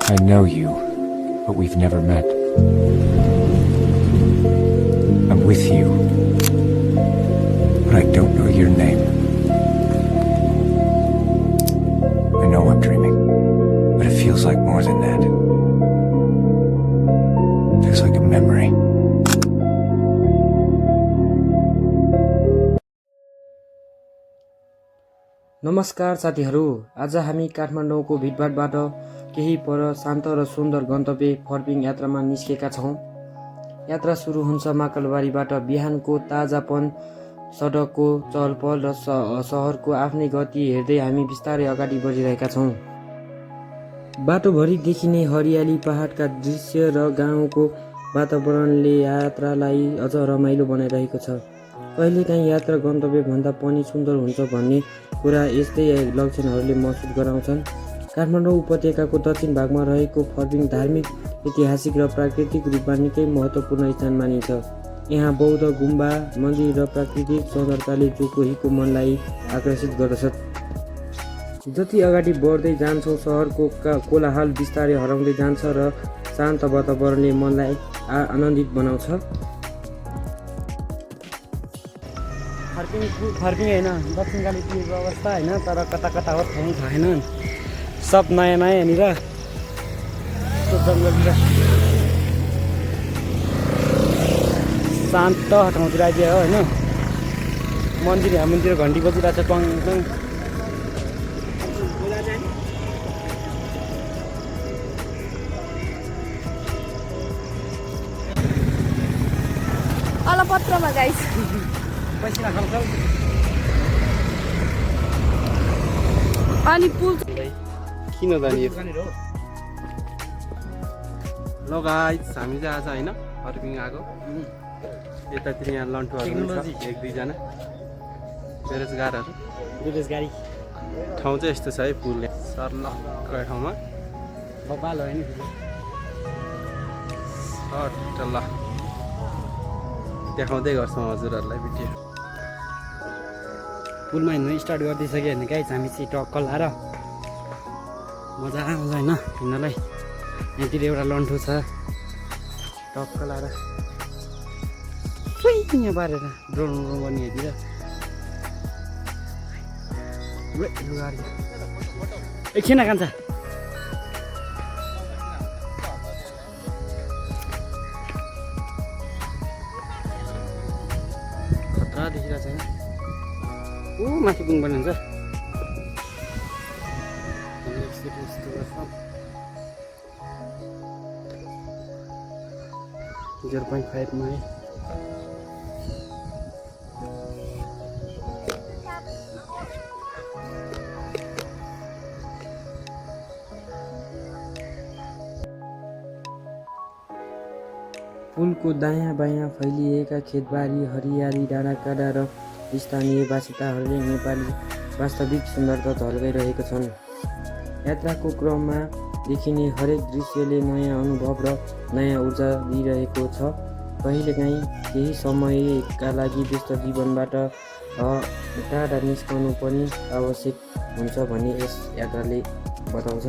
I know you, but we've never met. I'm with you, but I don't know your name. I know I'm dreaming, but it feels like more than that. It feels like a memory. नमस्कार साथीहरू, आज हामी काठमाडौँको भिडभाडबाट केही पर शान्त र सुन्दर गन्तव्य फर्पिङ यात्रामा निस्केका छौँ। यात्रा सुरु हुन्छ माकलबारीबाट। बिहानको ताजापन, सडकको चहलपहल र सहरको आफ्नै गति हेर्दै हामी बिस्तारै अगाडि बढिरहेका छौँ। बाटोभरि देखिने हरियाली, पहाडका दृश्य र गाउँको वातावरणले यात्रालाई अझ रमाइलो बनाइरहेको छ। कहिलेकाहीँ यात्रा गन्तव्यभन्दा पनि सुन्दर हुन्छ भन्ने कुरा यस्तै लक्षणहरूले महसुस गराउँछन्। काठमाडौँ उपत्यकाको दक्षिण भागमा रहेको फर्पिङ धार्मिक, ऐतिहासिक र प्राकृतिक रूपमा निकै महत्त्वपूर्ण स्थान मानिन्छ। यहाँ बौद्ध गुम्बा, मन्दिर र प्राकृतिक सौन्दर्यताले जो कोहीको मनलाई आकर्षित गर्दछ। जति अगाडि बढ्दै जान्छौँ, सहरको कोलाहल बिस्तारै हराउँदै जान्छ र शान्त वातावरणले मनलाई आनन्दित बनाउँछ। फर्पिङ होइन, दक्षिणकाली पुलको अवस्था होइन, तर कता कता हो ठाउँ छैन। सब नयाँ नयाँ यहाँनिर जङ्गलतिर शान्त ठाउँतिर आइदियो हो होइन। मन्दिर घन्टी बजिरहेको छ टङ टङ। अलपत्रमा गाइस पैसा खान्छ अनि पुल किन जाने ल गाइस, हामी चाहिँ आज होइन फर्पिङ आएको। यतातिर यहाँ लन्ठुहरू छ, एक दुईजना बेरोजगारी ठाउँ चाहिँ यस्तो छ है। पुल सर्लक्क ठाउँमा बबाल हो नि ल देखाउँदै गर्छौँ हजुरहरूलाई भिडियो। पुलमा हिँड्नु स्टार्ट गरिदिइसक्यो भने गाइस हामी चाहिँ टक्क लाएर मजा आउँछ होइन हिँड्नलाई। यहाँतिर एउटा लन्ठु छ, टक्क लाएर यहाँ पारेर ड्रोन गर्ने यहाँतिर एकछिन कान्छ। खतरा देखिरहेको छैन। माथि पुग्नुपर्ने हुन्छ। 0.5 मा है। पुलको दायाँ बायाँ फैलिएका खेतबारी, हरियाली, डाँडाकाँडा र स्थानीय बासिन्दाहरूले नेपाली वास्तविक सुन्दरता झल्काइरहेका छन्। यात्राको क्रममा देखिने हरेक दृश्यले नयाँ अनुभव र नयाँ ऊर्जा दिइरहेको छ। कहिलेकाहीँ केही समयका लागि व्यस्त जीवनबाट टाढा निस्कनु पनि आवश्यक हुन्छ भन्ने यस यात्राले बताउँछ।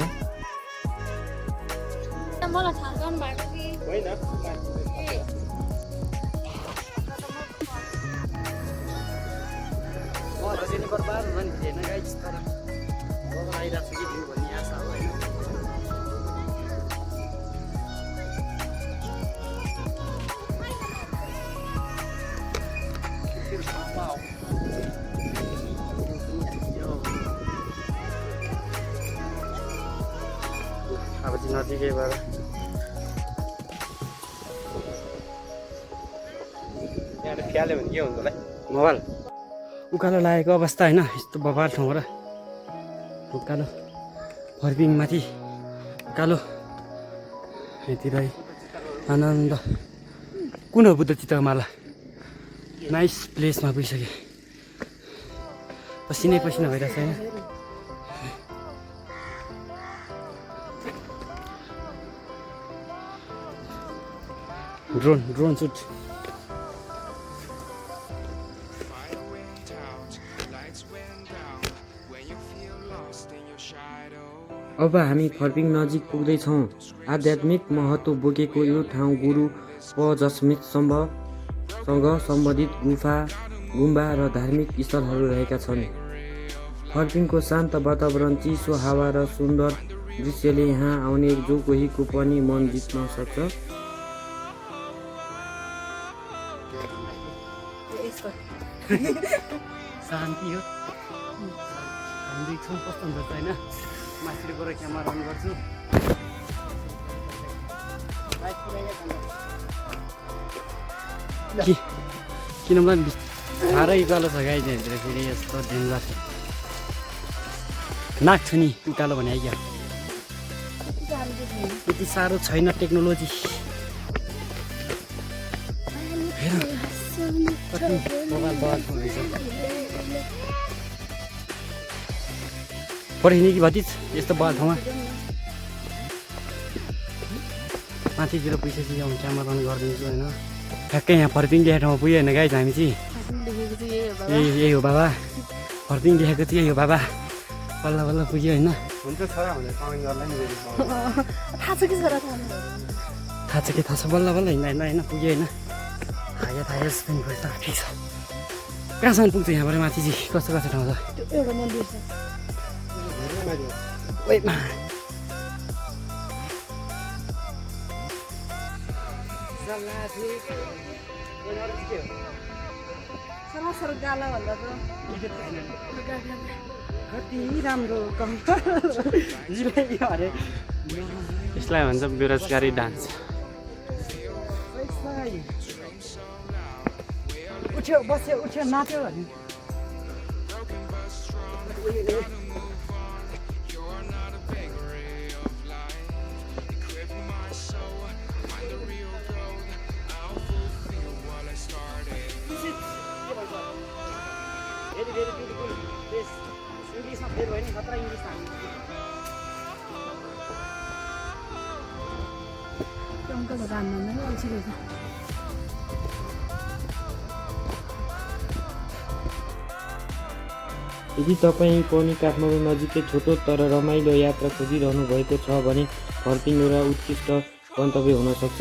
बर्बाद हुन थिएन गाइस, तर आइरहेको छ कि भ्यू भन्ने आशा हो होइन। अब चाहिँ नजिकै भएर यहाँ फ्याल्यो भने के हुन्छ होला मोबाइल। उकालो लागेको अवस्था होइन, यस्तो बबाल ठाउँबाट उकालो फर्पिङ माथि उकालो यति रही आनन्द। कुन हो बुद्ध चित्तको माला? नाइस प्लेसमा पुगिसकेँ। पसिनै पसिना भइरहेको छ होइन। Drone shoot Lights went down when you feel lost in your shadow. अब हामी फर्पिङ नजिक पुग्दैछौँ। आध्यात्मिक महत्त्व बोकेको यो ठाउँ गुरु पजस्मितसँग सम्बन्धित गुम्बा र धार्मिक स्थलहरू रहेका छन्। फर्पिङको शान्त वातावरण, चिसो हावा र सुन्दर दृश्यले यहाँ आउने जो कोहीको पनि मन जित्न सक्छ। शान्ति हो। हामी छौँ कस्तो हुन्छ होइन, माथिबाट गएर क्यामेरा अन गर्छु। किन मलाई साह्रै उकालो छ गाई चाहिँ फेरि यस्तो डेन्जर नाक छु नि उकालो भने आइया त्यति साह्रो छैन टेक्नोलोजी। पढिने कि भतिज यस्तो बल ठाउँमा माथितिर पुगिसकेपछि क्यामेरा अन गरिदिन्छु होइन। ठ्याक्कै यहाँ फर्पिङ देखेको ठाउँमा पुग्यो होइन गाई हामी चाहिँ यही हो बाबा। फर्पिङ देखेको चाहिँ यही हो बाबा। बल्ल बल्ल पुग्यो होइन। हुन्छ छोरा भनेर कमेन्ट गर्ला नि फेरि। थाहा छ के थाहा छ बल्ल बल्ल हिँड्दा होइन पुग्यो होइन। थाहा पनि भयो त ठिक छ। कहाँसम्म पुग्छ यहाँबाट माथि चाहिँ कस्तो कस्तो ठाउँ छ? एउटा मन्दिर छ। ओइमा सरासर गाला भन्दा त कति राम्रो यसलाई भन्छ बेरोजगारी डान्स। उठ्यो बस्यो उठ्यो नाच्यो भने very beautiful place. English मा फेर होइन खतरा इङ्ग्लिस अङ्कलहरू हान्नु नै अल्छी रहेछ। यदि तपाईँ पनि काठमाडौँ नजिकै छोटो तर रमाइलो यात्रा खोजिरहनु भएको छ भने फर्पिङ एउटा उत्कृष्ट गन्तव्य हुन सक्छ।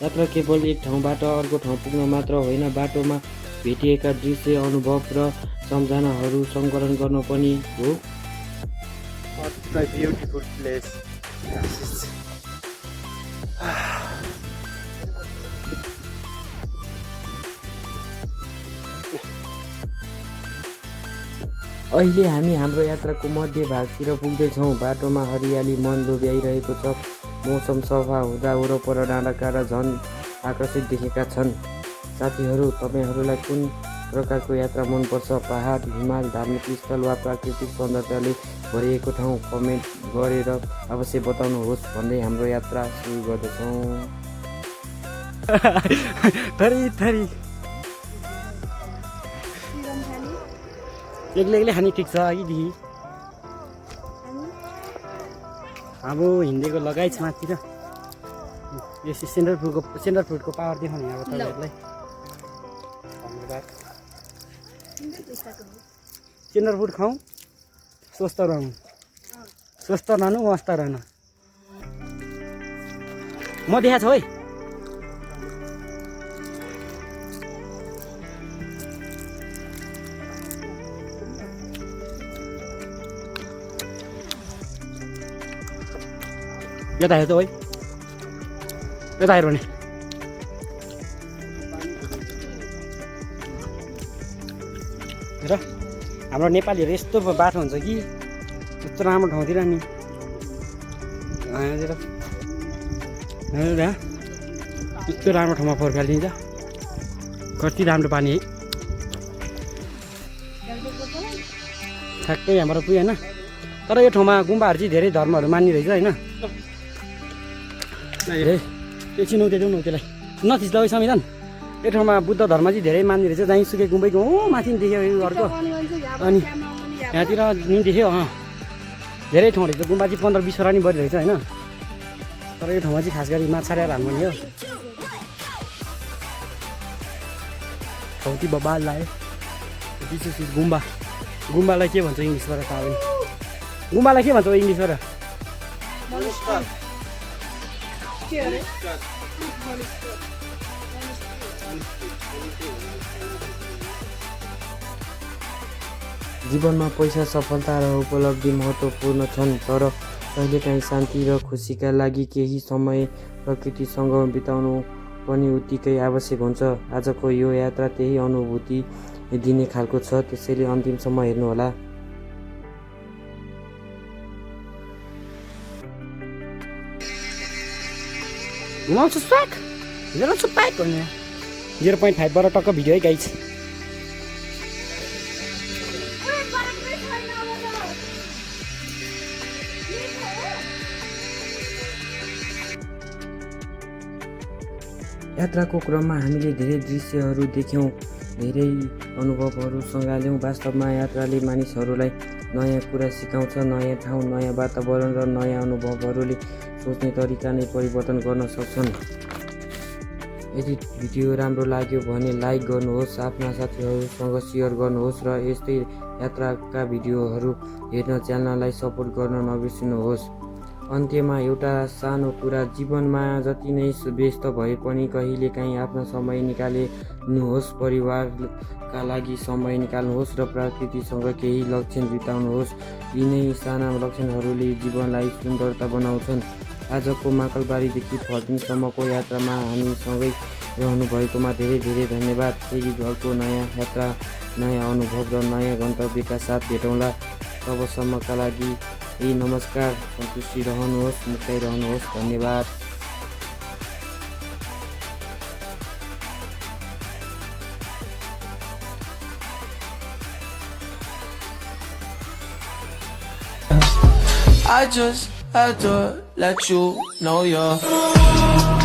यात्रा केवल एक ठाउँबाट अर्को ठाउँ पुग्न मात्र होइन, बाटोमा भेटिएका दृश्य, अनुभव र सम्झनाहरू सङ्कलन गर्न पनि हो। What a beautiful place. अहिले हामी हाम्रो यात्राको मध्य भागतिर पुग्दैछौँ। बाटोमा हरियाली मन लोभ्याइरहेको छ। मौसम सफा हुँदा वरपर डाँडाकाँडा झन् आकर्षित देखेका छन्। साथीहरू, तपाईँहरूलाई कुन प्रकारको यात्रा मनपर्छ? पहाड, हिमाल, धार्मिक स्थल वा प्राकृतिक सौन्दर्यले भरिएको ठाउँ? कमेन्ट गरेर अवश्य बताउनुहोस् भन्दै हाम्रो यात्रा सुरु गर्दछौँ। थरी एक्लै खाने ठिक छ अघिदेखि। अब हिँडेको लगाइछ माथितिर। यो सेन्टर फुडको पावर देखाउने अब तपाईँहरूलाई। सेन्टर फुड खाउँ, स्वस्थ रहनु, स्वस्थ रहनु, मस्त रहनु। म देखाएको छु है। यता हेर्छ है, यता हेर भने र हाम्रो नेपालीहरू यस्तो बाटो हुन्छ कि यस्तो राम्रो ठाउँतिर नि यस्तो राम्रो ठाउँमा पर्खालिन्छ। कति राम्रो पानी है। ठ्याक्कै हाम्रो पुग्यो होइन। तर यो ठाउँमा गुम्बाहरू चाहिँ धेरै धर्महरू मान्ने रहेछ होइन। एकछिन उठ्दै देऊ न त्यसलाई नथिच्दा है संविधान। यो ठाउँमा बुद्ध धर्म चाहिँ धेरै मान्ने रहेछ। जहीँ सुके गुम्बैको हो माथि देख्यो यो घरको। अनि यहाँतिर नि देख्यो धेरै ठाउँ रहेछ। गुम्बा चाहिँ 15-20 नि बढी रहेछ होइन। तर यो ठाउँमा चाहिँ खास गरी माछा ल्याएर हाल्नु नि हो। खौती बबाल लाग्यो। विशेष गुम्बालाई के भन्छ इङ्ग्लिसबाट थाहा पनि। गुम्बालाई के भन्छ इङ्ग्लिसबाट? के अरे जीवनमा पैसा सफलता र उपलब्धि महत्त्वपूर्ण छन्, तर कहिलेकाहीँ शान्ति र खुसीका लागि केही समय प्रकृतिसँग बिताउनु पनि उत्तिकै आवश्यक हुन्छ। आजको यो यात्रा त्यही अनुभूति दिने खालको छ, त्यसैले अन्तिमसम्म हेर्नुहोला। घुमाउँछु स्प्याक 0.5 बाट टक्क भिडियो है गाइज। यात्राको क्रममा हामीले धेरै दृश्यहरू देख्यौँ, धेरै अनुभवहरू सँगाल्यौँ। वास्तवमा यात्राले मानिसहरूलाई नयाँ कुरा सिकाउँछ। नयाँ ठाउँ, नयाँ वातावरण र नयाँ अनुभवहरूले सोच्ने तरिका नै परिवर्तन गर्न सक्छन्। यदि भिडियो राम्रो लाग्यो भने लाइक गर्नुहोस्, आफ्ना साथीहरूसँग सेयर गर्नुहोस् र यस्तै यात्राका भिडियोहरू हेर्न च्यानललाई सपोर्ट गर्न नबिर्सिनुहोस्। अन्त्यमा एउटा सानो कुरा, जीवनमा जति नै व्यस्त भए पनि कहिलेकाहीँ आफ्नो समय निकाल्नुहोस्, परिवारका लागि समय निकाल्नुहोस् र प्रकृतिसँग केही क्षण बिताउनुहोस्। यिनै साना लक्षणहरूले जीवनलाई सुन्दरता बनाउँछन्। आजको माकलबारीदेखि फर्किङसम्मको यात्रामा हामीसँगै रहनु भएकोमा धेरै धेरै धन्यवाद। फेरि अर्को नयाँ यात्रा, नयाँ अनुभव र नयाँ गन्तव्यका साथ भेटौँला। तबसम्मका लागि नमस्कार, सन्तुष्टि रहनुहोस्, मुक्तै रहनुहोस्, धन्यवाद। I just had to let you know you're